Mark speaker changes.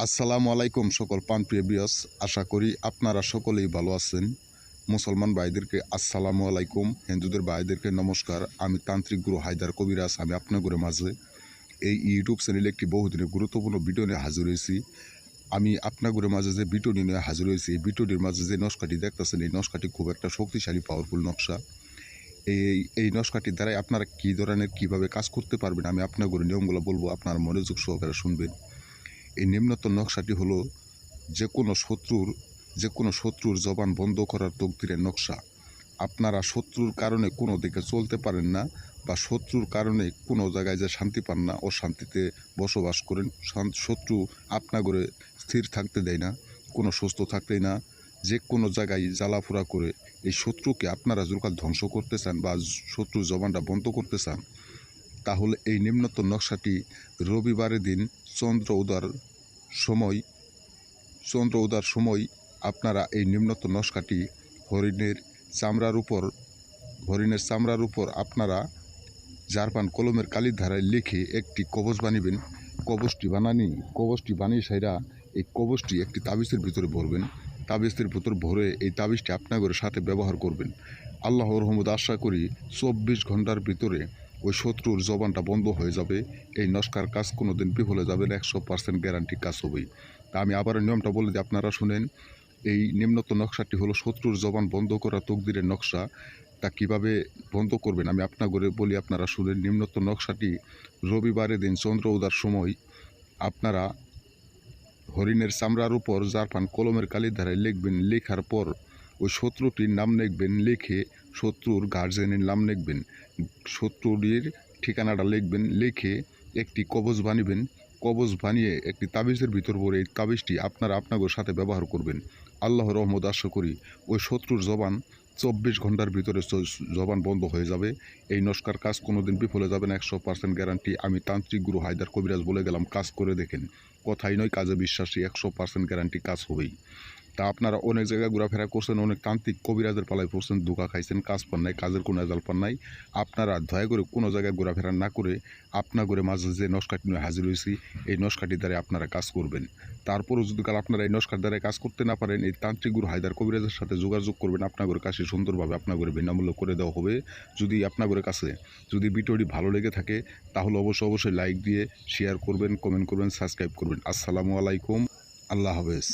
Speaker 1: আসসালামু আলাইকুম সকল প্রাণপ্রিয় ভিউয়ার্স, আশা করি আপনারা সকলেই ভালো আছেন। মুসলমান ভাইদেরকে আসসালামু আলাইকুম, হিন্দুদের ভাইদেরকে নমস্কার। আমি তান্ত্রিক গুরু হায়দার কবিরাজ, আমি আপনাদের মাঝে এই ইউটিউব চ্যানেলে একটি বহুদিনের গুরুত্বপূর্ণ ভিডিও নিয়ে হাজির হয়েছি। আমি আপনাদের মাঝে যে ভিডিওটি নিয়ে হাজির হয়েছি, এই ভিডিওটির মাঝে যে নকশাটি দেখতেছেন, এই নকশাটি খুব একটা শক্তিশালী পাওয়ারফুল নকশা। এই নকশাটির দ্বারাই আপনারা কী ধরনের কীভাবে কাজ করতে পারবেন, আমি আপনাদের নিয়মগুলো বলবো, আপনার মনোযোগ সহকারে শুনবেন। এই নিম্নতর নকশাটি হলো যে কোনো শত্রুর জবান বন্ধ করার তকদিরের নকশা। আপনারা শত্রুর কারণে কোনো দিকে চলতে পারেন না, বা শত্রুর কারণে কোনো জায়গায় যে শান্তি পান না, অশান্তিতে বসবাস করেন। শত্রু আপনাগরে স্থির থাকতে দেয় না, কোনো সুস্থ থাকতেই না, যে কোনো জায়গায় জ্বালাফোড়া করে এই শত্রুকে আপনারা যখন ধ্বংস করতে চান বা শত্রুর জবানটা বন্ধ করতে চান, তাহলে এই নিম্নতর নকশাটি রবিবারের দিন চন্দ্র উদার সময় আপনারা এই নিম্নতর নকশাটি হরিণের চামড়ার উপর আপনারা জারপান কলমের কালির ধারায় লিখে একটি কবচ বানিবেন। কবচটি বানিয়ে সাইরা এই কবচটি একটি তাবিজের ভিতরে ভরবেন। তাবিজের ভিতর ভরে এই তাবিজটি আপনাদের সাথে ব্যবহার করবেন। আল্লাহর রহমতে আশা করি 24 ঘন্টার ভিতরে ওই শত্রুর জবানটা বন্ধ হয়ে যাবে। এই নস্কার কাজ কোনো দিন বিফলে যাবে না, 100% গ্যারান্টি কাজ হবেই। তা আমি আবার নিয়মটা বলে দিই, আপনারা শুনেন। এই নিম্নতর নকশাটি হলো শত্রুর জবান বন্ধ করা তকদিরের নকশা। তা কীভাবে বন্ধ করবেন আমি আপনাদের বলি, আপনারা শুনেন। নিম্নতর নকশাটি রবিবারের দিন চন্দ্র উদার সময় আপনারা হরিণের চামড়ার উপর জারপান কলমের কালির ধারায় লিখবেন। লেখার পর ওই শত্রুটির নাম লিখবেন, লিখে শত্রুর গার্জেনের নাম লিখবেন, শত্রুটির ঠিকানাটা লিখবেন, লিখে একটি কবচ বানিবেন। কবচ বানিয়ে একটি তাবিজের ভিতর পরে এই তাবিজটি আপনারা আপনাদের সাথে ব্যবহার করবেন। আল্লাহর রহমত আশা করি ওই শত্রুর জবান 24 ঘন্টার ভিতরে জবান বন্ধ হয়ে যাবে। এই নস্কার কাজ কোনো দিন বিফলে যাবে না, 100% গ্যারান্টি। আমি তান্ত্রিক গুরু হায়দার কবিরাজ বলে গেলাম, কাজ করে দেখেন। কথাই নয়, কাজে বিশ্বাসী, 100% গ্যারান্টি কাজ হবেই। তা আপনারা অনেক জায়গায় ঘোরাফেরা করছেন, অনেক তান্ত্রিক কবিরাজের পালায় পড়ছেন, ধোঁকা খাইছেন, কাজ পান নাই, কাজের কোনো রেজাল্ট পান নাই। আপনারা দয়া করে কোনো জায়গায় ঘোরাফেরা না করে আপনাদের মাঝে যে নস্কাটি নিয়ে হাজির হয়েছি, এই নস্কাটির দ্বারা আপনারা কাজ করবেন। তারপরও যদি কাল আপনারা এই নস্কার দ্বারা কাজ করতে না পারেন, এই তান্ত্রিক গুরু হায়দার কবিরাজের সাথে যোগাযোগ করবেন। আপনাদের কাছে সুন্দরভাবে আপনাদের বিনামূল্য করে দেওয়া হবে। যদি আপনাদের কাছে যদি ভিডিওটি ভালো লেগে থাকে, তাহলে অবশ্যই লাইক দিয়ে শেয়ার করবেন, কমেন্ট করবেন, সাবস্ক্রাইব করবেন। আসসালামু আলাইকুম, আল্লাহ হাফেজ।